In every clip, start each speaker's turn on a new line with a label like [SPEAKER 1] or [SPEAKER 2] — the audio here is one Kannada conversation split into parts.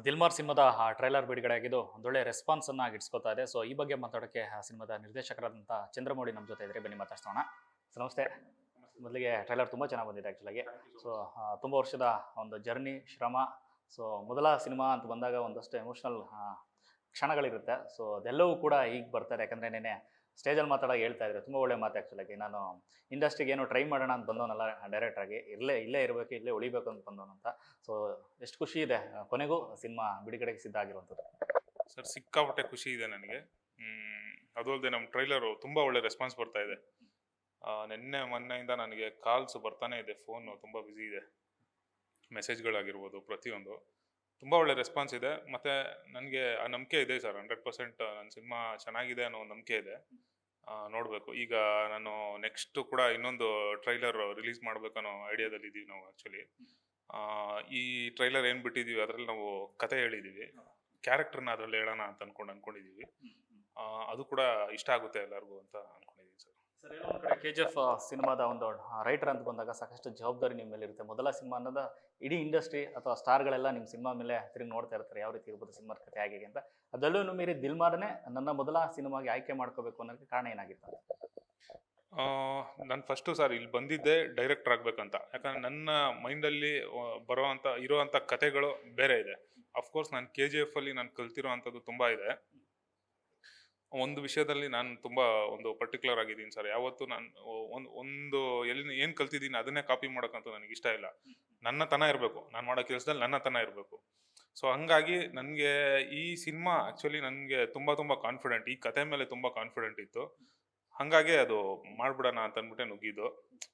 [SPEAKER 1] ದಿಲ್ಮಾರ್ ಸಿನಿಮಾದ ಟ್ರೈಲರ್ ಬಿಡುಗಡೆ ಆಗಿದ್ದು ಒಂದೊಳ್ಳೆ ರೆಸ್ಪಾನ್ಸ್ ಅನ್ನ ಗಿಟ್ಸ್ಕೊತಾ ಇದೆ. ಸೊ ಈ ಬಗ್ಗೆ ಮಾತಾಡೋಕ್ಕೆ ಆ ಸಿನಿಮಾದ ನಿರ್ದೇಶಕರಾದಂಥ ಚಂದ್ರಮೌಳಿ ನಮ್ಮ ಜೊತೆ ಇದ್ರೆ, ಬನ್ನಿ ಮಾತಾಡ್ಸೋಣ. ನಮಸ್ತೆ. ಮೊದಲಿಗೆ ಟ್ರೈಲರ್ ತುಂಬ ಚೆನ್ನಾಗಿ ಬಂದಿದೆ ಆ್ಯಕ್ಚುಲಾಗಿ. ಸೊ ತುಂಬ ವರ್ಷದ ಒಂದು ಜರ್ನಿ, ಶ್ರಮ. ಸೊ ಮೊದಲ ಸಿನಿಮಾ ಅಂತ ಬಂದಾಗ ಒಂದಷ್ಟು ಎಮೋಷ್ನಲ್ ಕ್ಷಣಗಳಿರುತ್ತೆ. ಸೊ ಅದೆಲ್ಲವೂ ಕೂಡ ಈಗ ಬರ್ತಾರೆ. ಯಾಕಂದರೆ ನೆನೆ ಸ್ಟೇಜಲ್ಲಿ ಮಾತಾಡೋಕೆ ಹೇಳ್ತಾ ಇದ್ದಾರೆ, ತುಂಬ ಒಳ್ಳೆ ಮಾತು ಆ್ಯಕ್ಚುಲಾಗಿ. ನಾನು ಇಂಡಸ್ಟ್ರಿಗೆ ಏನೋ ಟ್ರೈ ಮಾಡೋಣ ಅಂತ ಬಂದವನಲ್ಲ ಡೈರೆಕ್ಟ್ರಾಗಿ, ಇಲ್ಲೇ ಇರಬೇಕು, ಇಲ್ಲೇ ಉಳಿಬೇಕು ಅಂತ ಬಂದವನು ಅಂತ. ಸೊ ಎಷ್ಟು ಖುಷಿ ಇದೆ, ಕೊನೆಗೂ ಸಿನಿಮಾ ಬಿಡುಗಡೆಗೆ ಸಿದ್ಧ ಆಗಿರುವಂಥದ್ದು.
[SPEAKER 2] ಸರ್ ಸಿಕ್ಕಾಪಟ್ಟೆ ಖುಷಿ ಇದೆ ನನಗೆ. ಅದು ಅಲ್ಲದೆ ನಮ್ಮ ಟ್ರೈಲರು ತುಂಬ ಒಳ್ಳೆ ರೆಸ್ಪಾನ್ಸ್ ಬರ್ತಾ ಇದೆ. ನಿನ್ನೆ ಮೊನ್ನೆಯಿಂದ ನನಗೆ ಕಾಲ್ಸ್ ಬರ್ತಾನೆ ಇದೆ, ಫೋನು ತುಂಬ ಬ್ಯುಸಿ ಇದೆ, ಮೆಸೇಜ್ಗಳಾಗಿರ್ಬೋದು ಪ್ರತಿಯೊಂದು. ತುಂಬ ಒಳ್ಳೆ ರೆಸ್ಪಾನ್ಸ್ ಇದೆ. ಮತ್ತು ನನಗೆ ಆ ನಂಬಿಕೆ ಇದೆ ಸರ್, 100% ನನ್ನ ಸಿನಿಮಾ ಚೆನ್ನಾಗಿದೆ ಅನ್ನೋ ಒಂದು ನಂಬಿಕೆ ಇದೆ. ನೋಡಬೇಕು. ಈಗ ನಾನು ನೆಕ್ಸ್ಟು ಕೂಡ ಇನ್ನೊಂದು ಟ್ರೈಲರ್ ರಿಲೀಸ್ ಮಾಡಬೇಕನ್ನೋ ಐಡಿಯಾದಲ್ಲಿ ಇದ್ದೀವಿ ನಾವು ಆ್ಯಕ್ಚುಲಿ. ಈ ಟ್ರೈಲರ್ ಏನು ಬಿಟ್ಟಿದ್ದೀವಿ ಅದರಲ್ಲಿ ನಾವು ಕತೆ ಹೇಳಿದ್ದೀವಿ, ಕ್ಯಾರೆಕ್ಟರ್ನ ಅದರಲ್ಲಿ ಹೇಳೋಣ ಅಂತ ಅನ್ಕೊಂಡಿದ್ದೀವಿ. ಅದು ಕೂಡ ಇಷ್ಟ ಆಗುತ್ತೆ ಎಲ್ಲರಿಗೂ ಅಂತ ಅನ್ಕೊಂಡಿದ್ದೀವಿ ಸರ್.
[SPEAKER 1] ಸರ್, ಏನೋ ಒಂದು ಕಡೆ KGF ಸಿನಿಮಾದ ಒಂದು ರೈಟರ್ ಅಂತ ಬಂದಾಗ ಸಾಕಷ್ಟು ಜವಾಬ್ದಾರಿ ನಿಮ್ಮ ಮೇಲೆ ಇರುತ್ತೆ. ಮೊದಲ ಸಿನಿಮಾ ಅನ್ನೋದ ಇಡೀ ಇಂಡಸ್ಟ್ರಿ ಅಥವಾ ಸ್ಟಾರ್ಗಳೆಲ್ಲ ನಿಮ್ಮ ಸಿನಿಮಾ ಮೇಲೆ ತಿರುಗಿ ನೋಡ್ತಾ ಇರ್ತಾರೆ, ಯಾವ ರೀತಿ ಇರ್ಬೋದು ಸಿನಿಮಾದ ಕತೆ ಹೇಗೆ ಅಂತ. ಅದರಲ್ಲೂ ಮೀರಿ ದಿಲ್ಮಾರನೇ ನನ್ನ ಮೊದಲ ಸಿನಿಮಾಗೆ ಆಯ್ಕೆ ಮಾಡ್ಕೋಬೇಕು ಅನ್ನೋದಕ್ಕೆ ಕಾರಣ ಏನಾಗಿತ್ತು?
[SPEAKER 2] ನಾನು ಫಸ್ಟು ಸರ್ ಇಲ್ಲಿ ಬಂದಿದ್ದೆ ಡೈರೆಕ್ಟರ್ ಆಗಬೇಕಂತ. ಯಾಕಂದರೆ ನನ್ನ ಮೈಂಡಲ್ಲಿ ಇರೋವಂಥ ಕತೆಗಳು ಬೇರೆ ಇದೆ. ಅಫ್ಕೋರ್ಸ್ ನಾನು KGF ಅಲ್ಲಿ ನಾನು ಕಲ್ತಿರೋ ಅಂಥದ್ದು ತುಂಬ ಇದೆ. ಒಂದು ವಿಷಯದಲ್ಲಿ ನಾನು ತುಂಬ ಒಂದು ಪರ್ಟಿಕ್ಯುಲರ್ ಆಗಿದ್ದೀನಿ ಸರ್. ಯಾವತ್ತೂ ನಾನು ಒಂದು ಎಲ್ಲಿ ಏನು ಕಲ್ತಿದ್ದೀನಿ ಅದನ್ನೇ ಕಾಪಿ ಮಾಡೋಕ್ಕಂತೂ ನನಗೆ ಇಷ್ಟ ಇಲ್ಲ. ನನ್ನ ತನ ಇರಬೇಕು, ನಾನು ಮಾಡೋ ಕೆಲಸದಲ್ಲಿ ನನ್ನ ತನ ಇರಬೇಕು. ಸೊ ಹಂಗಾಗಿ ನನಗೆ ಈ ಸಿನಿಮಾ ಆ್ಯಕ್ಚುಲಿ ನನಗೆ ತುಂಬ ಕಾನ್ಫಿಡೆಂಟ್, ಈ ಕತೆ ಮೇಲೆ ತುಂಬ ಕಾನ್ಫಿಡೆಂಟ್ ಇತ್ತು. ಹಾಗಾಗಿ ಅದು ಮಾಡ್ಬಿಡೋಣ ಅಂತ ಅಂದ್ಬಿಟ್ಟೆ ನುಗ್ಗಿದ್ದು.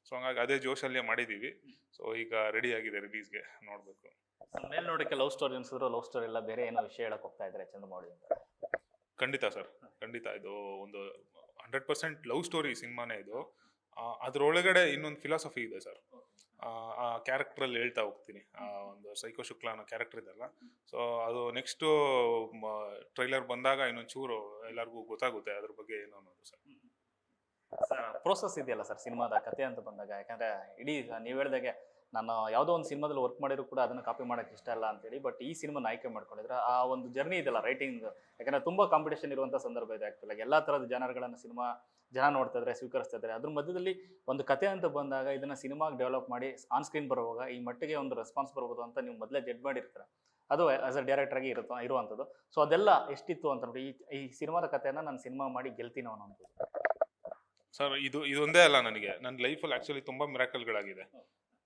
[SPEAKER 2] ಸೊ ಹಂಗಾಗಿ ಅದೇ ಜೋಶಲ್ಲೇ ಮಾಡಿದ್ದೀವಿ. ಸೊ ಈಗ ರೆಡಿ ಆಗಿದೆ ರಿಲೀಸ್ಗೆ, ನೋಡಬೇಕು.
[SPEAKER 1] ಮೇಲ್ ನೋಡೋಕ್ಕೆ ಲವ್ ಸ್ಟೋರಿ ಅನ್ಸಿದ್ರು, ಲವ್ ಸ್ಟೋರಿ ಎಲ್ಲ ಬೇರೆ ಏನೋ ವಿಷಯ ಹೇಳಕ್ ಹೋಗ್ತಾ ಇದ್ದಾರೆ ಚಂದ್ರಮೌಳಿ ಅಂತ.
[SPEAKER 2] ಖಂಡಿತ ಸರ್, ಖಂಡಿತ. ಇದು ಒಂದು 100% ಲವ್ ಸ್ಟೋರಿ ಸಿನಿಮಾನೇ ಇದು. ಅದರೊಳಗಡೆ ಇನ್ನೊಂದು ಫಿಲಾಸಫಿ ಇದೆ ಸರ್. ಆ ಕ್ಯಾರೆಕ್ಟ್ರಲ್ಲಿ ಹೇಳ್ತಾ ಹೋಗ್ತೀನಿ. ಒಂದು ಸೈಕೋ ಶುಕ್ಲಾ ಅನ್ನೋ ಕ್ಯಾರೆಕ್ಟರ್ ಇದೆಲ್ಲ. ಸೊ ಅದು ನೆಕ್ಸ್ಟು ಟ್ರೈಲರ್ ಬಂದಾಗ ಇನ್ನೊಂದು ಚೂರು ಎಲ್ಲರಿಗೂ ಗೊತ್ತಾಗುತ್ತೆ ಅದ್ರ ಬಗ್ಗೆ ಏನು ಅನ್ನೋದು ಸರ್.
[SPEAKER 1] ಪ್ರೋಸೆಸ್ ಇದೆಯಲ್ಲ ಸರ್ ಸಿನಿಮಾದ ಕತೆ ಅಂತ ಬಂದಾಗ, ಯಾಕಂದ್ರೆ ಇಡೀ ನೀವು ಹೇಳ್ದಾಗೆ ನಾನು ಯಾವುದೋ ಒಂದು ಸಿನಿಮಾದಲ್ಲಿ ವರ್ಕ್ ಮಾಡಿದ್ರು ಕೂಡ ಅದನ್ನು ಕಾಪಿ ಮಾಡೋಕ್ಕೆ ಇಷ್ಟ ಇಲ್ಲ ಅಂತೇಳಿ, ಬಟ್ ಈ ಸಿನಿಮಾನ ಆಯ್ಕೆ ಮಾಡ್ಕೊಂಡಿದ್ರೆ ಆ ಒಂದು ಜರ್ನಿ ಇದೆಯಲ್ಲ ರೈಟಿಂಗ್, ಯಾಕಂದರೆ ತುಂಬ ಕಾಂಪಿಟೇಷನ್ ಇರುವಂಥ ಸಂದರ್ಭ ಇದೆ ಆ್ಯಕ್ಚುಲಾಗಿ. ಎಲ್ಲ ಥರದ ಜನರುಗಳನ್ನು ಜನ ನೋಡ್ತಾ ಇದ್ದಾರೆ, ಸ್ವೀಕರಿಸ್ತಾ ಇದ್ದಾರೆ. ಅದ್ರ ಮಧ್ಯದಲ್ಲಿ ಒಂದು ಕತೆ ಅಂತ ಬಂದಾಗ ಇದನ್ನು ಸಿನಿಮಾಗೆ ಡೆವಲಪ್ ಮಾಡಿ ಆನ್ ಸ್ಕ್ರೀನ್ ಬರುವಾಗ ಈ ಮಟ್ಟಿಗೆ ಒಂದು ರೆಸ್ಪಾನ್ಸ್ ಬರ್ಬೋದು ಅಂತ ನೀವು ಮೊದಲೇ ಜಡ್ಜ್ ಮಾಡಿರ್ತೀರ. ಅದು ಆಸ್ ಅ ಡೈರೆಕ್ಟರ್ ಇರುವಂಥದ್ದು. ಸೊ ಅದೆಲ್ಲ ಎಷ್ಟಿತ್ತು ಅಂತ ನೋಡಿ ಈ ಸಿನಿಮಾದ ಕಥೆಯನ್ನು ನಾನು ಸಿನಿಮಾ ಮಾಡಿ ಗೆಲ್ತೀನೋ ಅನ್ನೋದು.
[SPEAKER 2] ಸರ್ ಇದೊಂದೇ ಅಲ್ಲ, ನನಗೆ ನನ್ನ ಲೈಫಲ್ಲಿ ಆ್ಯಕ್ಚುಲಿ ತುಂಬ ಮಿರಾಕಲ್ಗಳಾಗಿದೆ.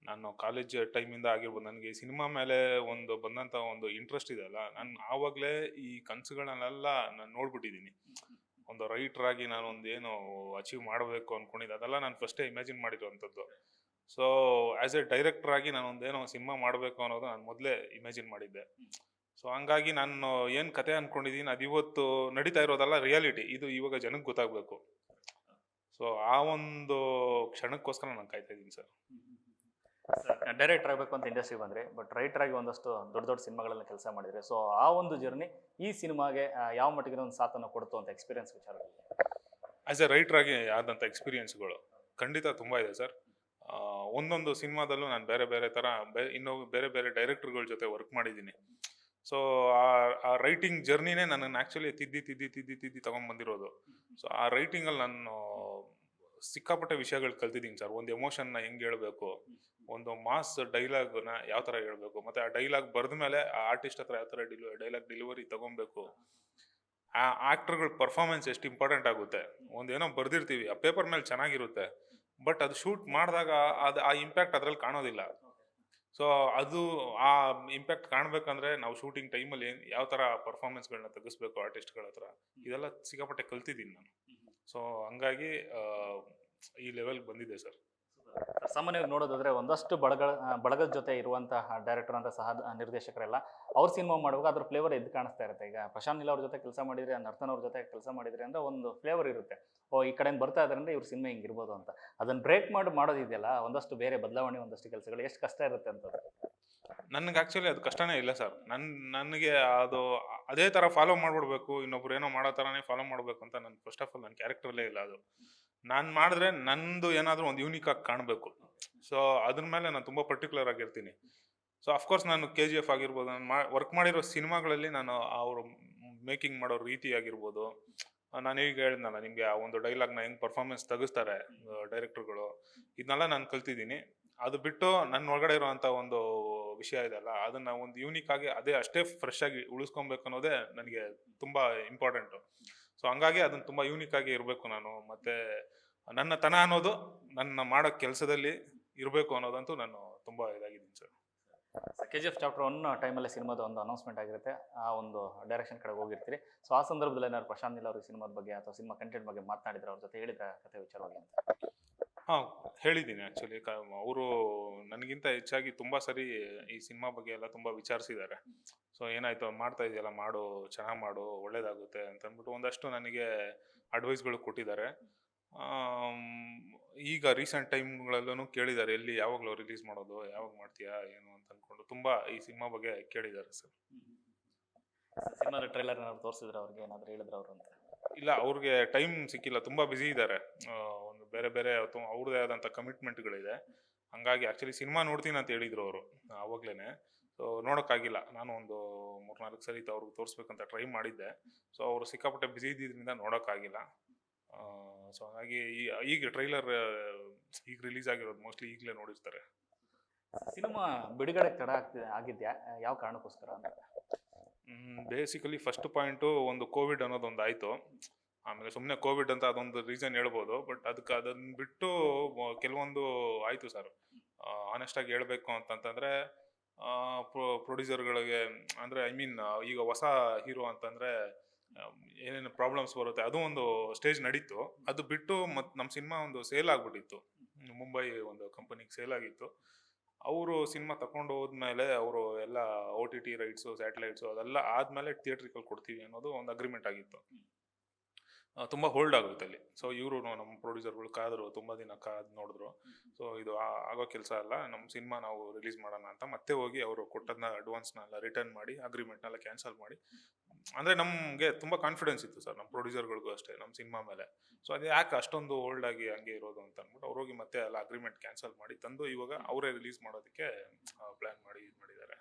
[SPEAKER 2] ನಾನು ಕಾಲೇಜ್ ಟೈಮಿಂದ ಆಗಿರ್ಬೋದು, ನನಗೆ ಸಿನಿಮಾ ಮೇಲೆ ಒಂದು ಬಂದಂಥ ಒಂದು ಇಂಟ್ರೆಸ್ಟ್ ಇದೆಯಲ್ಲ, ನಾನು ಆವಾಗಲೇ ಈ ಕನಸುಗಳನ್ನೆಲ್ಲ ನಾನು ನೋಡ್ಬಿಟ್ಟಿದ್ದೀನಿ. ಒಂದು ರೈಟರ್ ಆಗಿ ನಾನು ಒಂದು ಏನು ಅಚೀವ್ ಮಾಡಬೇಕು ಅಂದ್ಕೊಂಡಿದ್ದೆ ಅದೆಲ್ಲ ನಾನು ಫಸ್ಟೇ ಇಮ್ಯಾಜಿನ್ ಮಾಡಿರುವಂಥದ್ದು. ಸೊ ಆ್ಯಸ್ ಎ ಡೈರೆಕ್ಟರ್ ಆಗಿ ನಾನು ಒಂದೇನೋ ಸಿನಿಮಾ ಮಾಡಬೇಕು ಅನ್ನೋದು ನಾನು ಮೊದಲೇ ಇಮ್ಯಾಜಿನ್ ಮಾಡಿದ್ದೆ. ಸೊ ಹಂಗಾಗಿ ನಾನು ಏನು ಕತೆ ಅಂದ್ಕೊಂಡಿದ್ದೀನಿ ಅದು ಇವತ್ತು ನಡೀತಾ ಇರೋದಲ್ಲ ರಿಯಾಲಿಟಿ. ಇದು ಇವಾಗ ಜನಕ್ಕೆ ಗೊತ್ತಾಗಬೇಕು. ಸೊ ಆ ಒಂದು ಕ್ಷಣಕ್ಕೋಸ್ಕರ ನಾನು ಕಾಯ್ತಾ ಇದ್ದೀನಿ ಸರ್.
[SPEAKER 1] ಡೈರೆಕ್ಟರ್ ಆಗಬೇಕು ಅಂತ ಇಂಡಸ್ಟ್ರಿ ಬಂದರೆ, ಬಟ್ ರೈಟರ್ ಆಗಿ ಒಂದಷ್ಟು ದೊಡ್ಡ ದೊಡ್ಡ ಸಿನಿಮಾಗಳಲ್ಲಿ ಕೆಲಸ ಮಾಡಿದರೆ, ಸೊ ಆ ಒಂದು ಜರ್ನಿ ಈ ಸಿನಿಮಾಗೆ ಯಾವ ಮಟ್ಟಿಗೆ ಒಂದು ಸಾಥನ್ನು ಕೊಡ್ತು ಅಂತ ಎಕ್ಸ್ಪೀರಿಯನ್ಸ್ ವಿಚಾರದಲ್ಲಿ?
[SPEAKER 2] ಆ್ಯಸ್ ಎ ರೈಟರ್ ಆಗಿ ಆದಂಥ ಎಕ್ಸ್ಪೀರಿಯನ್ಸ್ಗಳು ಖಂಡಿತ ತುಂಬ ಇದೆ ಸರ್. ಒಂದೊಂದು ಸಿನಿಮಾದಲ್ಲೂ ನಾನು ಬೇರೆ ಬೇರೆ ಥರ ಇನ್ನೂ ಬೇರೆ ಬೇರೆ ಡೈರೆಕ್ಟರ್ಗಳ ಜೊತೆ ವರ್ಕ್ ಮಾಡಿದ್ದೀನಿ. ಸೊ ಆ ರೈಟಿಂಗ್ ಜರ್ನಿನೇ ನನ್ನನ್ನು ಆ್ಯಕ್ಚುಲಿ ತಿದ್ದಿ ತೊಗೊಂಡ್ಬಂದಿರೋದು. ಸೊ ಆ ರೈಟಿಂಗಲ್ಲಿ ನಾನು ಸಿಕ್ಕಾಪಟ್ಟೆ ವಿಷಯಗಳು ಕಲ್ತಿದ್ದೀನಿ ಸರ್. ಒಂದು ಎಮೋಷನ್ನ ಹೆಂಗೆ ಹೇಳಬೇಕು, ಒಂದು ಮಾಸ್ ಡೈಲಾಗ್ನ ಯಾವ ಥರ ಹೇಳಬೇಕು, ಮತ್ತು ಆ ಡೈಲಾಗ್ ಬರೆದ ಮೇಲೆ ಆ ಆರ್ಟಿಸ್ಟ್ ಹತ್ರ ಯಾವ ಥರ ಡೈಲಾಗ್ ಡೆಲಿವರಿ ತೊಗೊಬೇಕು, ಆ ಆ್ಯಕ್ಟರ್ಗಳ ಪರ್ಫಾರ್ಮೆನ್ಸ್ ಎಷ್ಟು ಇಂಪಾರ್ಟೆಂಟ್ ಆಗುತ್ತೆ. ಒಂದೇನೋ ಬರೆದಿರ್ತೀವಿ, ಆ ಪೇಪರ್ ಮೇಲೆ ಚೆನ್ನಾಗಿರುತ್ತೆ, ಬಟ್ ಅದು ಶೂಟ್ ಮಾಡಿದಾಗ ಆ ಇಂಪ್ಯಾಕ್ಟ್ ಅದರಲ್ಲಿ ಕಾಣೋದಿಲ್ಲ. ಸೊ ಅದು ಆ ಇಂಪ್ಯಾಕ್ಟ್ ಕಾಣಬೇಕಂದ್ರೆ ನಾವು ಶೂಟಿಂಗ್ ಟೈಮಲ್ಲಿ ಯಾವ ಥರ ಪರ್ಫಾರ್ಮೆನ್ಸ್ಗಳನ್ನ ತೆಗಿಸ್ಬೇಕು ಆರ್ಟಿಸ್ಟ್ಗಳ ಹತ್ರ, ಇದೆಲ್ಲ ಸಿಕ್ಕಾಪಟ್ಟೆ ಕಲ್ತಿದ್ದೀನಿ ನಾನು. ಸೊ ಹಂಗಾಗಿ ಈ ಲೆವೆಲ್ಗೆ ಬಂದಿದೆ ಸರ್.
[SPEAKER 1] ಸಾಮಾನ್ಯವಾಗಿ ನೋಡೋದಾದ್ರೆ ಒಂದಷ್ಟು ಬಳಗದ ಜೊತೆ ಇರುವಂತಹ ಡೈರೆಕ್ಟರ್ ಅಂತ ಸಹ ನಿರ್ದೇಶಕರೆಲ್ಲ ಅವ್ರ ಸಿನಿಮಾ ಮಾಡುವಾಗ ಅದ್ರ ಫ್ಲೇವರ್ ಎದ್ದು ಕಾಣಿಸ್ತಾ ಇರುತ್ತೆ. ಈಗ ಪ್ರಶಾಂತ್ ನೀಲ್ ಅವ್ರ ಜೊತೆ ಕೆಲಸ ಮಾಡಿದ್ರೆ, ನರ್ತನ್ ಅವ್ರ ಜೊತೆ ಕೆಲಸ ಮಾಡಿದ್ರೆ ಅಂದ್ರೆ ಒಂದು ಫ್ಲೇವರ್ ಇರುತ್ತೆ. ಓ, ಈ ಕಡೆಯಿಂದ ಬರ್ತಾ ಇದ್ದಾರೆ ಅಂದ್ರೆ ಇವ್ರ ಸಿನಿಮಾ ಹಿಂಗಿರ್ಬೋದು ಅಂತ. ಅದನ್ನ ಬ್ರೇಕ್ ಮಾಡೋದಿದೆಯಲ್ಲ, ಒಂದಷ್ಟು ಬೇರೆ ಬದಲಾವಣೆ, ಒಂದಷ್ಟು ಕೆಲಸಗಳು ಎಷ್ಟು ಕಷ್ಟ ಇರುತ್ತೆ ಅಂತ.
[SPEAKER 2] ನನಗೆ ಆ್ಯಕ್ಚುಲಿ ಅದು ಕಷ್ಟನೇ ಇಲ್ಲ ಸರ್. ನನಗೆ ಅದು ಅದೇ ಥರ ಫಾಲೋ ಮಾಡಿಬಿಡ್ಬೇಕು, ಇನ್ನೊಬ್ರು ಏನೋ ಮಾಡೋ ಥರನೇ ಫಾಲೋ ಮಾಡಬೇಕು ಅಂತ ನನ್ನ ಫಸ್ಟ್ ಆಫ್ ಆಲ್ ನನ್ನ ಕ್ಯಾರೆಕ್ಟರಲ್ಲೇ ಇಲ್ಲ. ಅದು ನಾನು ಮಾಡಿದ್ರೆ ನಂದು ಏನಾದರೂ ಒಂದು ಯೂನಿಕ್ ಆಗಿ ಕಾಣಬೇಕು. ಸೊ ಅದ್ರ ಮೇಲೆ ನಾನು ತುಂಬ ಪರ್ಟಿಕ್ಯುಲರ್ ಆಗಿರ್ತೀನಿ. ಸೊ ಅಫ್ಕೋರ್ಸ್ ನಾನು ಕೆ ಜಿ ಎಫ್ ಆಗಿರ್ಬೋದು, ನಾನು ವರ್ಕ್ ಮಾಡಿರೋ ಸಿನಿಮಾಗಳಲ್ಲಿ ನಾನು ಅವರು ಮೇಕಿಂಗ್ ಮಾಡೋ ರೀತಿ ಆಗಿರ್ಬೋದು, ನಾನು ಈಗ ಹೇಳಿದ್ನಲ್ಲ ನಿಮಗೆ, ಆ ಒಂದು ಡೈಲಾಗ್ನ ಹೆಂಗೆ ಪರ್ಫಾರ್ಮೆನ್ಸ್ ತೆಗಿಸ್ತಾರೆ ಡೈರೆಕ್ಟರ್ಗಳು, ಇದನ್ನೆಲ್ಲ ನಾನು ಕಲ್ತಿದ್ದೀನಿ. ಅದು ಬಿಟ್ಟು ನನ್ನ ಒಳಗಡೆ ಇರುವಂಥ ಒಂದು ವಿಷಯ ಇದೆಯಲ್ಲ, ಅದನ್ನ ಒಂದು ಯೂನಿಕ್ ಆಗಿ ಅದೇ ಅಷ್ಟೇ ಫ್ರೆಶ್ ಆಗಿ ಉಳಿಸ್ಕೊಬೇಕು ಅನ್ನೋದೇ ನನಗೆ ತುಂಬ ಇಂಪಾರ್ಟೆಂಟು. ಸೊ ಹಂಗಾಗಿ ಅದನ್ನು ತುಂಬ ಯೂನಿಕ್ ಆಗಿ ಇರಬೇಕು ನಾನು. ಮತ್ತು ನನ್ನ ತನ ಅನ್ನೋದು ನನ್ನ ಮಾಡೋ ಕೆಲಸದಲ್ಲಿ ಇರಬೇಕು ಅನ್ನೋದಂತೂ ನಾನು ತುಂಬ ಇದಾಗಿದ್ದೀನಿ sir.
[SPEAKER 1] K G F chapter 1 ಟೈಮಲ್ಲಿ ಸಿನಿಮಾದ ಒಂದು ಅನೌನ್ಸ್ಮೆಂಟ್ ಆಗಿರುತ್ತೆ, ಆ ಒಂದು ಡೈರೆಕ್ಷನ್ ಕಡೆ ಹೋಗಿರ್ತೀರಿ. ಸೊ ಆ ಸಂದರ್ಭದಲ್ಲಿ ಏನಾದ್ರು ಪ್ರಶಾಂತ್ ನೀಲ್ ಅವರು ಸಿನಿಮಾದ ಬಗ್ಗೆ ಅಥವಾ ಸಿನಿಮಾ ಕಂಟೆಂಟ್ ಬಗ್ಗೆ ಮಾತನಾಡಿದ್ರೆ, ಅವ್ರ ಜೊತೆ ಹೇಳಿದ್ರೆ ಕಥೆ ವಿಚಾರವಾಗಿ ಅಂತ?
[SPEAKER 2] ಹಾಂ, ಹೇಳಿದ್ದೀನಿ ಆ್ಯಕ್ಚುಲಿ. ಅವರು ನನಗಿಂತ ಹೆಚ್ಚಾಗಿ ತುಂಬ ಸರಿ ಈ ಸಿನಿಮಾ ಬಗ್ಗೆ ಎಲ್ಲ ತುಂಬ ವಿಚಾರಿಸಿದ್ದಾರೆ. ಸೊ ಏನಾಯಿತು, ಮಾಡ್ತಾ ಇದೆಯಲ್ಲ, ಮಾಡು, ಚೆನ್ನಾಗಿ ಮಾಡು, ಒಳ್ಳೇದಾಗುತ್ತೆ ಅಂತ ಅಂದ್ಬಿಟ್ಟು ಒಂದಷ್ಟು ನನಗೆ ಅಡ್ವೈಸ್ಗಳು ಕೊಟ್ಟಿದ್ದಾರೆ. ಈಗ ರೀಸೆಂಟ್ ಟೈಮ್ಗಳಲ್ಲೂ ಕೇಳಿದ್ದಾರೆ, ಎಲ್ಲಿ ಯಾವಾಗಲೂ ರಿಲೀಸ್ ಮಾಡೋದು, ಯಾವಾಗ ಮಾಡ್ತೀಯಾ ಏನು ಅಂತ ಅಂದ್ಕೊಂಡು ತುಂಬ ಈ ಸಿನಿಮಾ ಬಗ್ಗೆ ಕೇಳಿದ್ದಾರೆ ಸರ್.
[SPEAKER 1] ಸಿನಿಮಾದ ಟ್ರೈಲರ್ ಏನಾದ್ರು ತೋರಿಸಿದ್ರೆ ಅವ್ರಿಗೆ, ಏನಾದ್ರು ಹೇಳಿದ್ರೆ ಅವರು ಅಂತ?
[SPEAKER 2] ಇಲ್ಲ, ಅವ್ರಿಗೆ ಟೈಮ್ ಸಿಕ್ಕಿಲ್ಲ, ತುಂಬ ಬ್ಯುಸಿ ಇದ್ದಾರೆ. ಒಂದು ಬೇರೆ ಬೇರೆ ಅವ್ರದ್ದೇ ಆದಂಥ ಕಮಿಟ್ಮೆಂಟ್ಗಳಿದೆ. ಹಂಗಾಗಿ ಆ್ಯಕ್ಚುಲಿ ಸಿನಿಮಾ ನೋಡ್ತೀನಿ ಅಂತ ಹೇಳಿದ್ರು ಅವರು ಆವಾಗಲೇ. ಸೊ ನೋಡೋಕ್ಕಾಗಿಲ್ಲ. ನಾನು ಒಂದು 3-4 ಸರಿ ಅವ್ರಿಗೆ ತೋರಿಸ್ಬೇಕಂತ ಟ್ರೈ ಮಾಡಿದ್ದೆ. ಸೊ ಅವರು ಸಿಕ್ಕಾಪಟ್ಟೆ ಬ್ಯುಸಿ ಇದ್ದಿದ್ದರಿಂದ ನೋಡೋಕ್ಕಾಗಿಲ್ಲ. ಸೊ ಹಾಗಾಗಿ ಈಗ ಟ್ರೈಲರ್ ಈಗ ರಿಲೀಸ್ ಆಗಿರೋದು, ಮೋಸ್ಟ್ಲಿ ಈಗಲೇ ನೋಡಿರ್ತಾರೆ.
[SPEAKER 1] ಸಿನಿಮಾ ಬಿಡುಗಡೆ ತಡ ಆಗಿದ್ಯಾ, ಯಾವ ಕಾರಣಕ್ಕೋಸ್ಕರ ಅಂತ?
[SPEAKER 2] ಬೇಸಿಕಲಿ ಫಸ್ಟ್ ಪಾಯಿಂಟು ಒಂದು ಕೋವಿಡ್ ಅನ್ನೋದೊಂದು ಆಯಿತು. ಆಮೇಲೆ ಸುಮ್ಮನೆ ಕೋವಿಡ್ ಅಂತ ಅದೊಂದು ರೀಸನ್ ಹೇಳ್ಬೋದು. ಬಟ್ ಅದನ್ನು ಬಿಟ್ಟು ಕೆಲವೊಂದು ಆಯಿತು ಸರ್. ಆನೆಸ್ಟಾಗಿ ಹೇಳಬೇಕು ಅಂತಂತಂದರೆ, ಪ್ರೊಡ್ಯೂಸರ್ಗಳಿಗೆ ಅಂದರೆ ಈಗ ಹೊಸ ಹೀರೋ ಅಂತಂದರೆ ಏನೇನು ಪ್ರಾಬ್ಲಮ್ಸ್ ಬರುತ್ತೆ, ಅದು ಒಂದು ಸ್ಟೇಜ್ ನಡೀತು. ಅದು ಬಿಟ್ಟು ಮತ್ತು ನಮ್ಮ ಸಿನಿಮಾ ಒಂದು ಸೇಲ್ ಆಗಿಬಿಟ್ಟಿತ್ತು, ಮುಂಬೈ ಒಂದು ಕಂಪನಿಗೆ ಸೇಲ್ ಆಗಿತ್ತು. ಅವರು ಸಿನಿಮಾ ತಗೊಂಡು ಹೋದ್ಮೇಲೆ ಅವರು ಎಲ್ಲ OTT ರೈಟ್ಸು, ಸ್ಯಾಟಲೈಟ್ಸು ಅದೆಲ್ಲ ಆದಮೇಲೆ ಥಿಯೇಟ್ರಿಕಲ್ಲಿ ಕೊಡ್ತೀವಿ ಅನ್ನೋದು ಒಂದು ಅಗ್ರಿಮೆಂಟ್ ಆಗಿತ್ತು. ತುಂಬ ಹೋಲ್ಡ್ ಆಗುತ್ತೆ ಅಲ್ಲಿ. ಸೊ ಇವರು ನಮ್ಮ ಪ್ರೊಡ್ಯೂಸರ್ಗಳು ಕಾದರು, ತುಂಬ ದಿನ ಕಾದು ನೋಡಿದ್ರು. ಸೊ ಇದು ಆಗೋ ಕೆಲಸ ಅಲ್ಲ, ನಮ್ಮ ಸಿನಿಮಾ ನಾವು ರಿಲೀಸ್ ಮಾಡೋಣ ಅಂತ ಮತ್ತೆ ಹೋಗಿ ಅವರು ಕೊಟ್ಟದನ್ನ ಅಡ್ವಾನ್ಸ್ನೆಲ್ಲ ರಿಟರ್ನ್ ಮಾಡಿ, ಅಗ್ರಿಮೆಂಟ್ನೆಲ್ಲ ಕ್ಯಾನ್ಸಲ್ ಮಾಡಿ. ಅಂದರೆ ನಮಗೆ ತುಂಬ ಕಾನ್ಫಿಡೆನ್ಸ್ ಇತ್ತು ಸರ್, ನಮ್ಮ ಪ್ರೊಡ್ಯೂಸರ್ಗಳಿಗೂ ಅಷ್ಟೇ ನಮ್ಮ ಸಿನಿಮಾ ಮೇಲೆ. ಸೊ ಅದು ಯಾಕೆ ಅಷ್ಟೊಂದು ಓಲ್ಡ್ ಆಗಿ ಹಂಗೆ ಇರೋದು ಅಂತ ಅಂದ್ಬಿಟ್ಟು ಅವ್ರು ಹೋಗಿ ಮತ್ತೆ ಎಲ್ಲ ಅಗ್ರಿಮೆಂಟ್ ಕ್ಯಾನ್ಸಲ್ ಮಾಡಿ ತಂದು ಇವಾಗ ಅವರೇ ರಿಲೀಸ್ ಮಾಡೋದಕ್ಕೆ ಪ್ಲ್ಯಾನ್ ಮಾಡಿ ಇದು ಮಾಡಿದ್ದಾರೆ.